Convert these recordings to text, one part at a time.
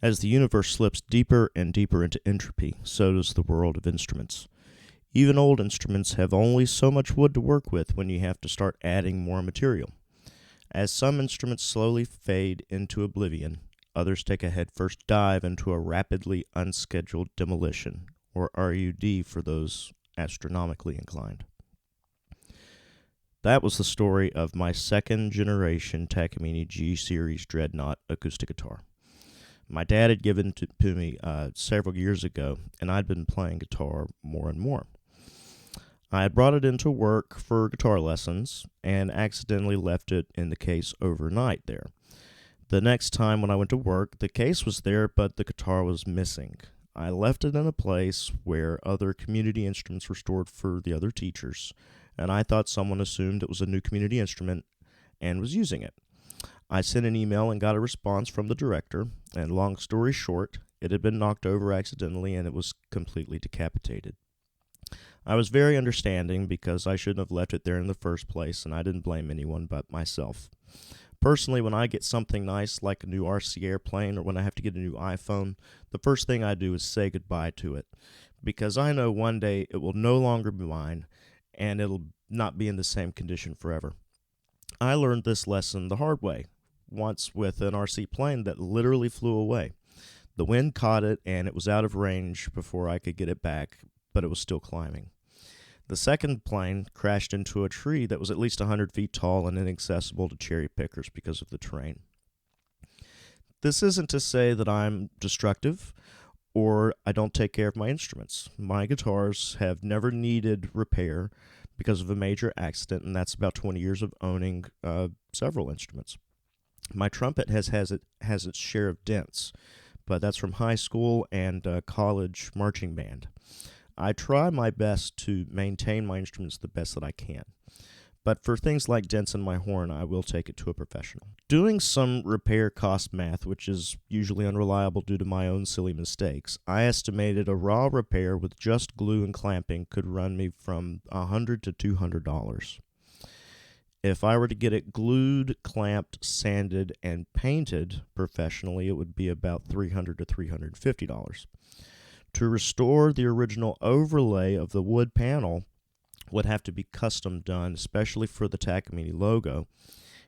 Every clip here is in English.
As the universe slips deeper and deeper into entropy, so does the world of instruments. Even old instruments have only so much wood to work with when you have to start adding more material. As some instruments slowly fade into oblivion, others take a headfirst dive into a rapidly unscheduled demolition, or RUD for those astronomically inclined. That was the story of my second generation Takamine G Series Dreadnought acoustic guitar. My dad had given it to me several years ago, and I'd been playing guitar more and more. I had brought it into work for guitar lessons and accidentally left it in the case overnight there. The next time when I went to work, the case was there, but the guitar was missing. I left it in a place where other community instruments were stored for the other teachers, and I thought someone assumed it was a new community instrument and was using it. I sent an email and got a response from the director, and long story short, it had been knocked over accidentally and it was completely decapitated. I was very understanding because I shouldn't have left it there in the first place, and I didn't blame anyone but myself. Personally, when I get something nice like a new RC airplane or when I have to get a new iPhone, the first thing I do is say goodbye to it, because I know one day it will no longer be mine and it'll not be in the same condition forever. I learned this lesson the hard way, once with an RC plane that literally flew away. The wind caught it and it was out of range before I could get it back, but it was still climbing. The second plane crashed into a tree that was at least 100 feet tall and inaccessible to cherry pickers because of the terrain. This isn't to say that I'm destructive or I don't take care of my instruments. My guitars have never needed repair because of a major accident, and that's about 20 years of owning several instruments. My trumpet has its share of dents, but that's from high school and college marching band. I try my best to maintain my instruments the best that I can. But for things like dents in my horn, I will take it to a professional. Doing some repair cost math, which is usually unreliable due to my own silly mistakes, I estimated a raw repair with just glue and clamping could run me from $100 to $200. If I were to get it glued, clamped, sanded, and painted professionally, it would be about $300 to $350. To restore the original overlay of the wood panel would have to be custom done, especially for the Takamine logo,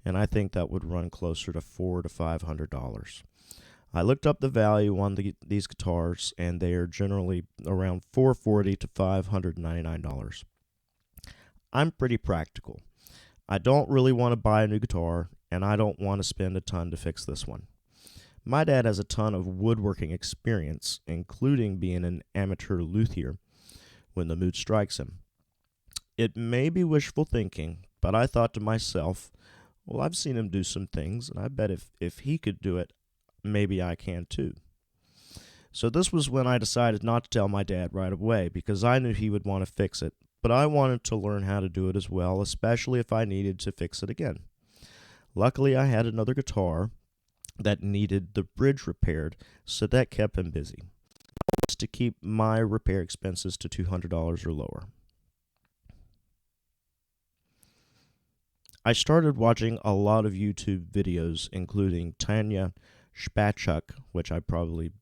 and I think that would run closer to $400 to $500. I looked up the value on these guitars, and they are generally around $440 to $599. I'm pretty practical. I don't really want to buy a new guitar, and I don't want to spend a ton to fix this one. My dad has a ton of woodworking experience, including being an amateur luthier when the mood strikes him. It may be wishful thinking, but I thought to myself, well, I've seen him do some things, and I bet if he could do it, maybe I can too. So this was when I decided not to tell my dad right away, because I knew he would want to fix it, but I wanted to learn how to do it as well, especially if I needed to fix it again. Luckily, I had another guitar that needed the bridge repaired, so that kept him busy. I was to keep my repair expenses to $200 or lower. I started watching a lot of YouTube videos, including Tanya Shpachuk, which I probably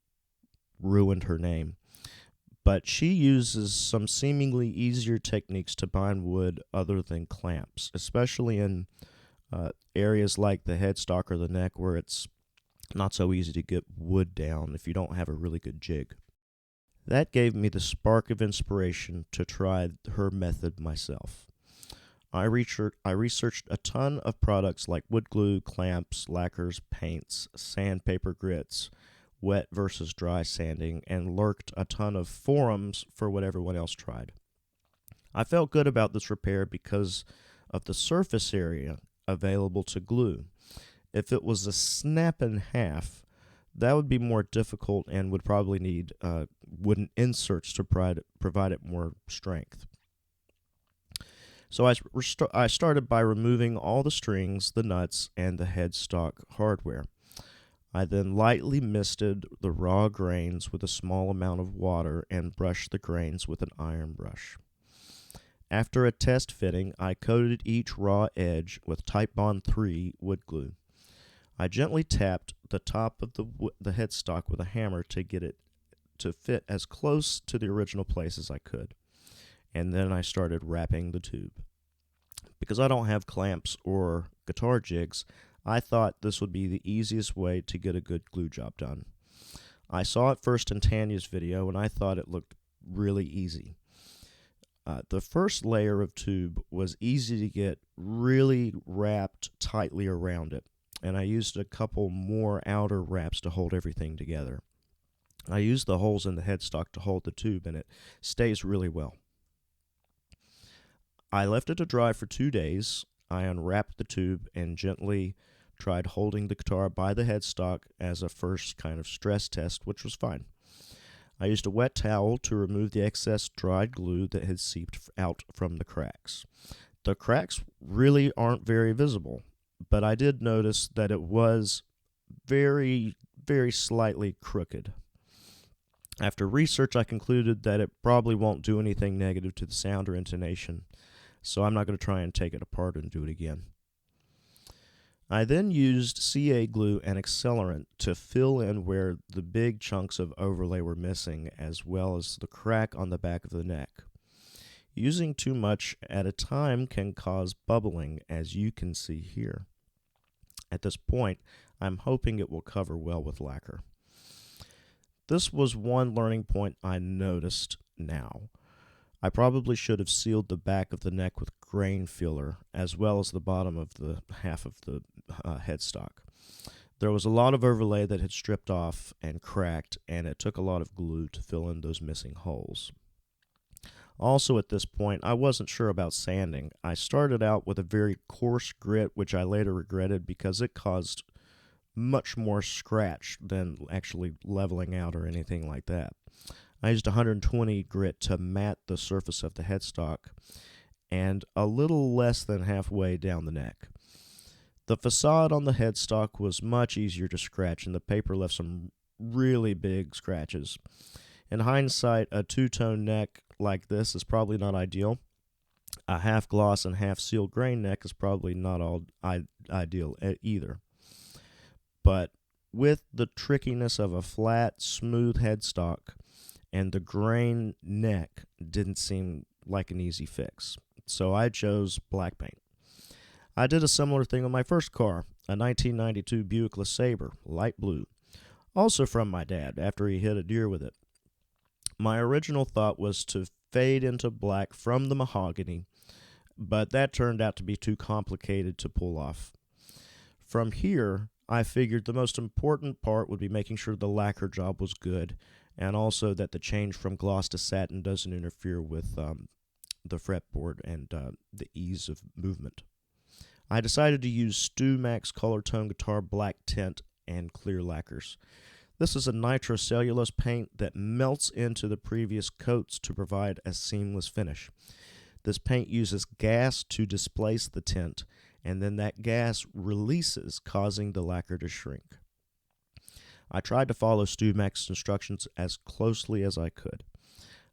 ruined her name, but she uses some seemingly easier techniques to bind wood other than clamps, especially in areas like the headstock or the neck where it's not so easy to get wood down if you don't have a really good jig. That gave me the spark of inspiration to try her method myself. I researched a ton of products like wood glue, clamps, lacquers, paints, sandpaper grits, wet versus dry sanding, and lurked a ton of forums for what everyone else tried. I felt good about this repair because of the surface area available to glue. If it was a snap in half, that would be more difficult and would probably need wooden inserts to provide it more strength. So I started by removing all the strings, the nuts, and the headstock hardware. I then lightly misted the raw grains with a small amount of water and brushed the grains with an iron brush. After a test fitting, I coated each raw edge with Titebond III wood glue. I gently tapped the top of the headstock with a hammer to get it to fit as close to the original place as I could, and then I started wrapping the tube. Because I don't have clamps or guitar jigs, I thought this would be the easiest way to get a good glue job done. I saw it first in Tanya's video, and I thought it looked really easy. The first layer of tube was easy to get really wrapped tightly around it, and I used a couple more outer wraps to hold everything together. I used the holes in the headstock to hold the tube, and it stays really well. I left it to dry for 2 days. I unwrapped the tube and gently tried holding the guitar by the headstock as a first kind of stress test, which was fine. I used a wet towel to remove the excess dried glue that had seeped out from the cracks. The cracks really aren't very visible, but I did notice that it was very, very slightly crooked. After research, I concluded that it probably won't do anything negative to the sound or intonation, so I'm not going to try and take it apart and do it again. I then used CA glue and accelerant to fill in where the big chunks of overlay were missing, as well as the crack on the back of the neck. Using too much at a time can cause bubbling, as you can see here. At this point, I'm hoping it will cover well with lacquer. This was one learning point I noticed now. I probably should have sealed the back of the neck with grain filler, as well as the bottom of the half of the headstock. There was a lot of overlay that had stripped off and cracked, and it took a lot of glue to fill in those missing holes. Also, at this point, I wasn't sure about sanding. I started out with a very coarse grit, which I later regretted because it caused much more scratch than actually leveling out or anything like that. I used 120 grit to mat the surface of the headstock and a little less than halfway down the neck. The facade on the headstock was much easier to scratch, and the paper left some really big scratches. In hindsight, a two-tone neck like this is probably not ideal. A half gloss and half sealed grain neck is probably not ideal either. But with the trickiness of a flat, smooth headstock and the grain neck didn't seem like an easy fix, so I chose black paint. I did a similar thing on my first car, a 1992 Buick LeSabre, light blue, also from my dad after he hit a deer with it. My original thought was to fade into black from the mahogany, but that turned out to be too complicated to pull off. From here, I figured the most important part would be making sure the lacquer job was good, and also that the change from gloss to satin doesn't interfere with the fretboard and the ease of movement. I decided to use StewMac's Color Tone Guitar Black Tint and clear lacquers. This is a nitrocellulose paint that melts into the previous coats to provide a seamless finish. This paint uses gas to displace the tint, and then that gas releases, causing the lacquer to shrink. I tried to follow StewMac's instructions as closely as I could.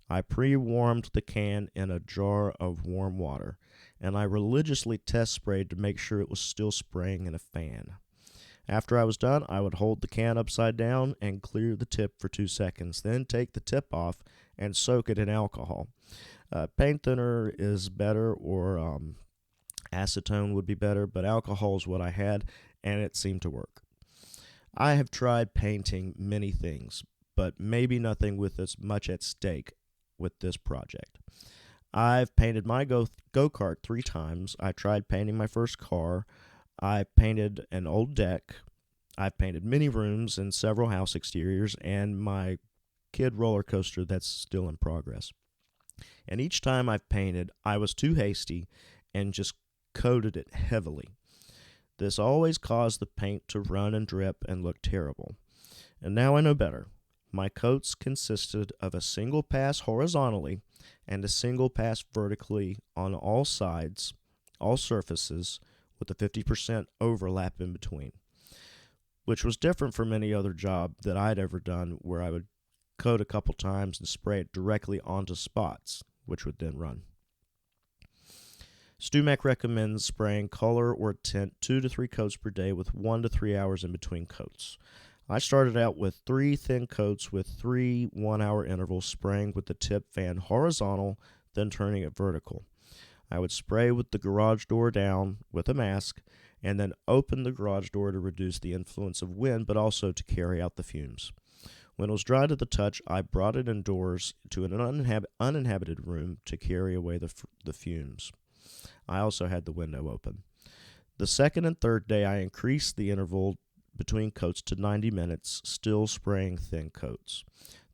I pre-warmed the can in a jar of warm water, and I religiously test sprayed to make sure it was still spraying in a fan. After I was done, I would hold the can upside down and clear the tip for 2 seconds, then take the tip off and soak it in alcohol. Paint thinner is better, or acetone would be better, but alcohol is what I had, and it seemed to work. I have tried painting many things, but maybe nothing with as much at stake with this project. I've painted my go-kart 3 times. I tried painting my first car. I painted an old deck. I've painted many rooms and several house exteriors, and my kid roller coaster that's still in progress. And each time I've painted, I was too hasty and just coated it heavily. This always caused the paint to run and drip and look terrible. And now I know better. My coats consisted of a single pass horizontally and a single pass vertically on all sides, all surfaces, with a 50% overlap in between, which was different from any other job that I'd ever done, where I would coat a couple times and spray it directly onto spots, which would then run. StewMac recommends spraying color or tint 2 to 3 coats per day with 1 to 3 hours in between coats. I started out with 3 thin coats with 3 1-hour intervals, spraying with the tip fan horizontal, then turning it vertical. I would spray with the garage door down with a mask, and then open the garage door to reduce the influence of wind, but also to carry out the fumes. When it was dry to the touch, I brought it indoors to an uninhabited room to carry away the fumes. I also had the window open. The second and third day, I increased the interval between coats to 90 minutes, still spraying thin coats.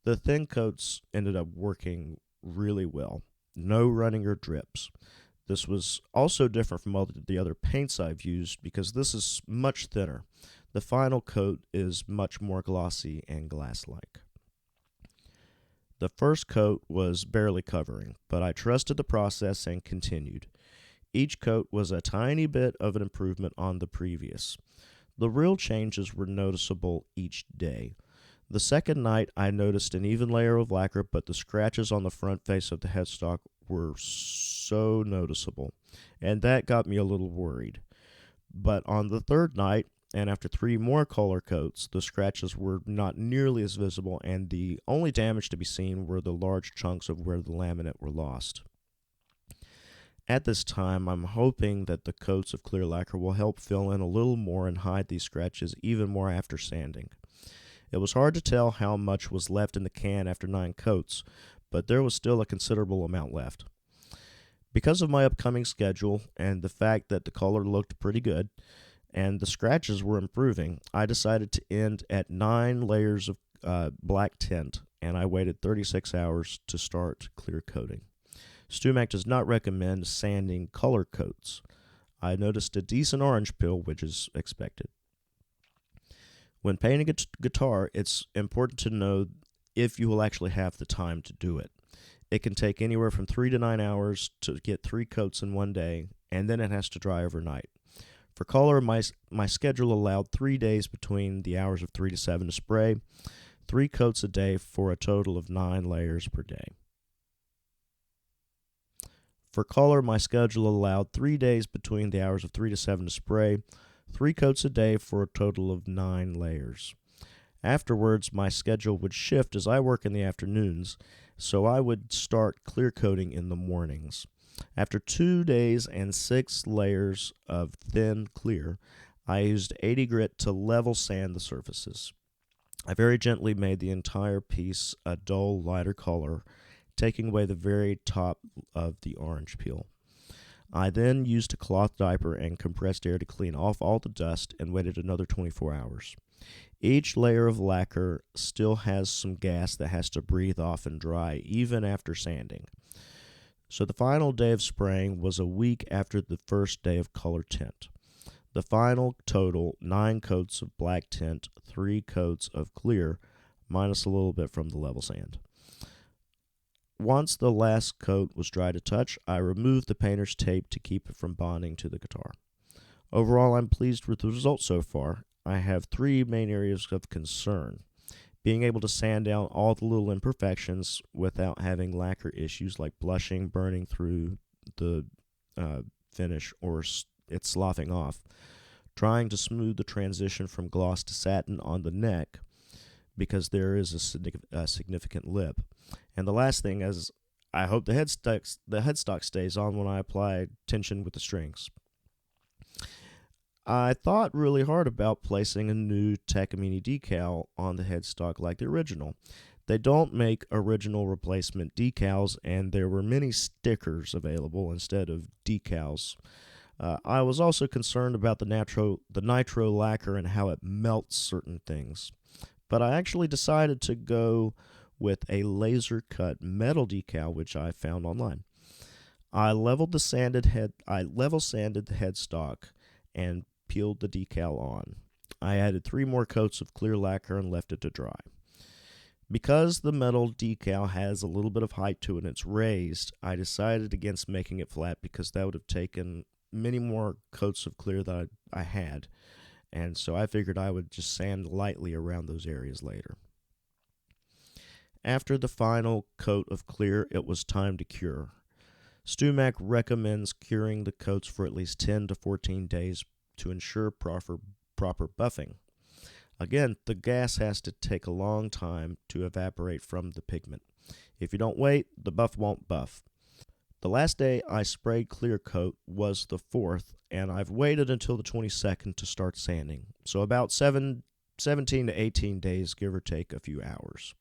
The thin coats ended up working really well. No running or drips. This was also different from all the other paints I've used because this is much thinner. The final coat is much more glossy and glass-like. The first coat was barely covering, but I trusted the process and continued. Each coat was a tiny bit of an improvement on the previous. The real changes were noticeable each day. The second night, I noticed an even layer of lacquer, but the scratches on the front face of the headstock were so noticeable, and that got me a little worried. But on the third night, and after 3 more color coats, the scratches were not nearly as visible, and the only damage to be seen were the large chunks of where the laminate were lost. At this time, I'm hoping that the coats of clear lacquer will help fill in a little more and hide these scratches even more after sanding. It was hard to tell how much was left in the can after 9 coats, but there was still a considerable amount left. Because of my upcoming schedule and the fact that the color looked pretty good and the scratches were improving, I decided to end at 9 layers of black tint, and I waited 36 hours to start clear coating. StewMac does not recommend sanding color coats. I noticed a decent orange peel, which is expected. When painting a guitar, it's important to know if you will actually have the time to do it. It can take anywhere from 3 to 9 hours to get 3 coats in one day, and then it has to dry overnight. For color, my schedule allowed 3 days between the hours of 3 to 7 to spray, 3 coats a day for a total of 9 layers per day. For color, my schedule allowed 3 days between the hours of 3 to 7 to spray, 3 coats a day for a total of 9 layers. Afterwards, my schedule would shift as I work in the afternoons, so I would start clear coating in the mornings. After 2 days and 6 layers of thin clear, I used 80 grit to level sand the surfaces. I very gently made the entire piece a dull, lighter color, taking away the very top of the orange peel. I then used a cloth diaper and compressed air to clean off all the dust and waited another 24 hours. Each layer of lacquer still has some gas that has to breathe off and dry even after sanding. So the final day of spraying was a week after the first day of color tint. The final total, 9 coats of black tint, 3 coats of clear, minus a little bit from the level sand. Once the last coat was dry to touch, I removed the painter's tape to keep it from bonding to the guitar. Overall, I'm pleased with the results so far. I have 3 main areas of concern. Being able to sand down all the little imperfections without having lacquer issues like blushing, burning through the finish, or it sloughing off. Trying to smooth the transition from gloss to satin on the neck because there is a significant lip. And the last thing is, I hope the headstock stays on when I apply tension with the strings. I thought really hard about placing a new Takamine decal on the headstock like the original. They don't make original replacement decals, and there were many stickers available instead of decals. I was also concerned about the nitro lacquer and how it melts certain things. But I actually decided to go with a laser cut metal decal, which I found online. I level sanded the headstock and peeled the decal on. I added 3 more coats of clear lacquer and left it to dry. Because the metal decal has a little bit of height to it and it's raised, I decided against making it flat because that would have taken many more coats of clear that I had. And so I figured I would just sand lightly around those areas later. After the final coat of clear, it was time to cure. StewMac recommends curing the coats for at least 10 to 14 days to ensure proper buffing. Again, the gas has to take a long time to evaporate from the pigment. If you don't wait, the buff won't buff. The last day I sprayed clear coat was the 4th, and I've waited until the 22nd to start sanding, so about 17 to 18 days, give or take a few hours.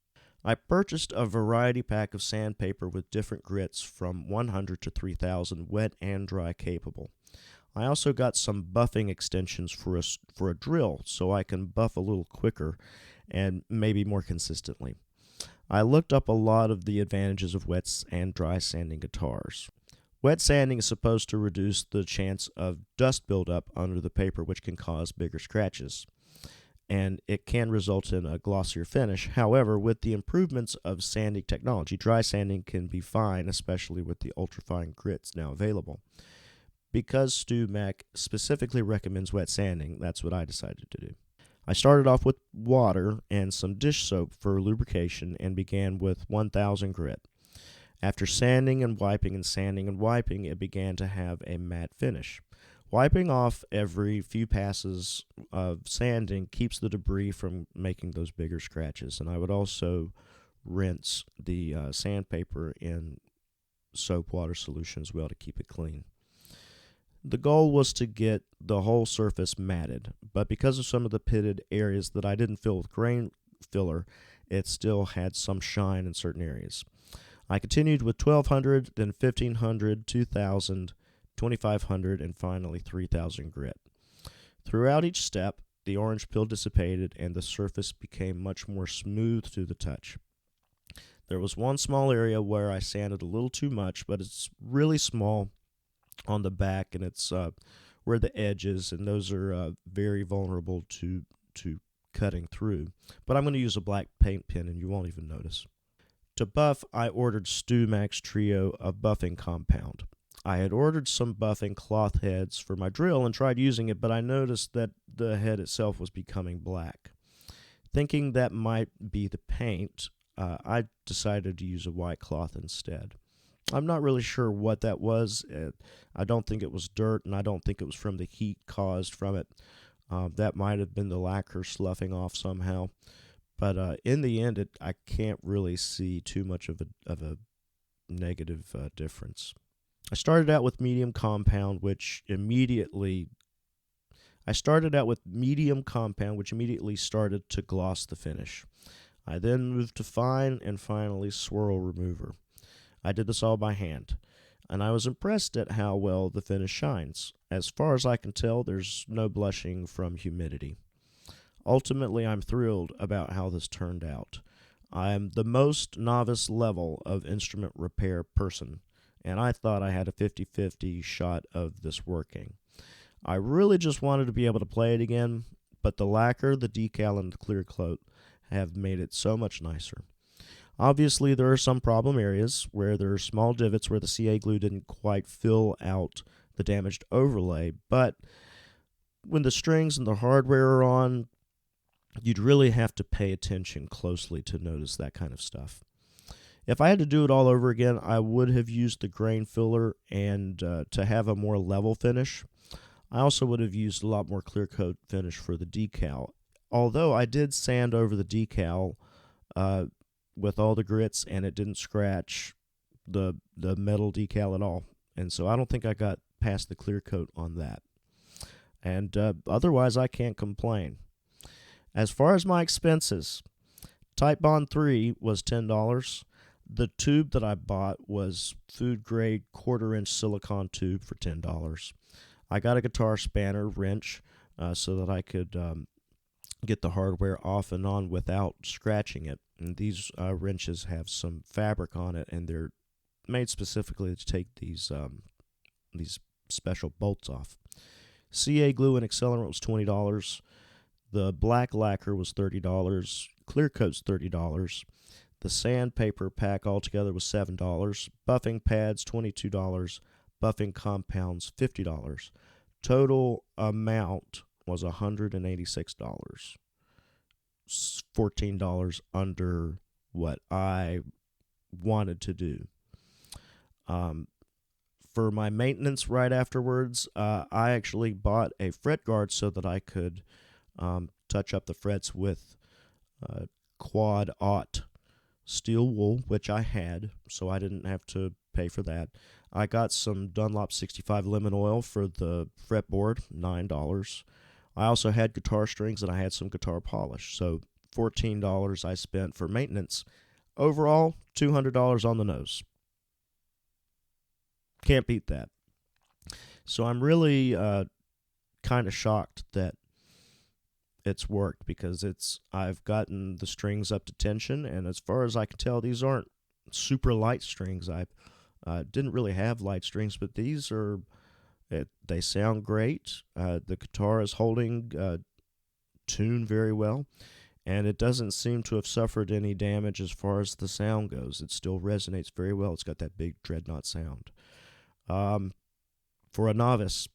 I purchased a variety pack of sandpaper with different grits from 100 to 3000, wet and dry capable. I also got some buffing extensions for a drill so I can buff a little quicker and maybe more consistently. I looked up a lot of the advantages of wet and dry sanding guitars. Wet sanding is supposed to reduce the chance of dust buildup under the paper, which can cause bigger scratches, and it can result in a glossier finish. However, with the improvements of sanding technology, dry sanding can be fine, especially with the ultrafine grits now available. Because StewMac specifically recommends wet sanding, that's what I decided to do. I started off with water and some dish soap for lubrication and began with 1000 grit. After sanding and wiping and sanding and wiping, it began to have a matte finish. Wiping off every few passes of sanding keeps the debris from making those bigger scratches. And I would also rinse the sandpaper in soap water solution as well to keep it clean. The goal was to get the whole surface matted, but because of some of the pitted areas that I didn't fill with grain filler, it still had some shine in certain areas. I continued with 1200, then 1500, 2000, 2500, and finally 3000 grit. Throughout each step, the orange peel dissipated and the surface became much more smooth to the touch. There was one small area where I sanded a little too much, but it's really small on the back, and it's where the edge is, and those are very vulnerable to cutting through. But I'm going to use a black paint pen, and you won't even notice. To buff, I ordered StewMac's trio of buffing compound. I had ordered some buffing cloth heads for my drill and tried using it, but I noticed that the head itself was becoming black. Thinking that might be the paint, I decided to use a white cloth instead. I'm not really sure what that was. I don't think it was dirt, and I don't think it was from the heat caused from it. That might have been the lacquer sloughing off somehow. But in the end, I can't really see too much of a negative difference. I started out with medium compound, which immediately started to gloss the finish. I then moved to fine and finally swirl remover. I did this all by hand, and I was impressed at how well the finish shines. As far as I can tell, there's no blushing from humidity. Ultimately, I'm thrilled about how this turned out. I'm the most novice level of instrument repair person, and I thought I had a 50-50 shot of this working. I really just wanted to be able to play it again, but the lacquer, the decal, and the clear coat have made it so much nicer. Obviously, there are some problem areas where there are small divots where the CA glue didn't quite fill out the damaged overlay, but when the strings and the hardware are on, you'd really have to pay attention closely to notice that kind of stuff. If I had to do it all over again, I would have used the grain filler and to have a more level finish. I also would have used a lot more clear coat finish for the decal, although I did sand over the decal with all the grits, and it didn't scratch the metal decal at all. And so I don't think I got past the clear coat on that. And otherwise, I can't complain. As far as my expenses, Titebond III was $10. The tube that I bought was food-grade quarter-inch silicone tube for $10. I got a guitar spanner wrench so that I could get the hardware off and on without scratching it. And these wrenches have some fabric on it, and they're made specifically to take these special bolts off. CA glue and accelerant was $20. The black lacquer was $30. Clear coat's $30. The sandpaper pack altogether was $7. Buffing pads $22. Buffing compounds $50. Total amount was $186. $14 under what I wanted to do. for my maintenance right afterwards, I actually bought a fret guard so that I could touch up the frets with quad aught steel wool, which I had, so I didn't have to pay for that. I got some Dunlop 65 lemon oil for the fretboard, $9. I also had guitar strings and I had some guitar polish, so $14 I spent for maintenance. Overall, $200 on the nose. Can't beat that. So I'm really kind of shocked that it's worked, because I've gotten the strings up to tension, and as far as I can tell, these aren't super light strings. I didn't really have light strings, but these are, they sound great. The guitar is holding tune very well, and it doesn't seem to have suffered any damage as far as the sound goes. It still resonates very well. It's got that big Dreadnought sound. For a novice,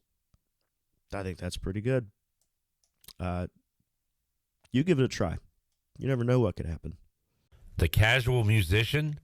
I think that's pretty good. You give it a try. You never know what could happen. The casual musician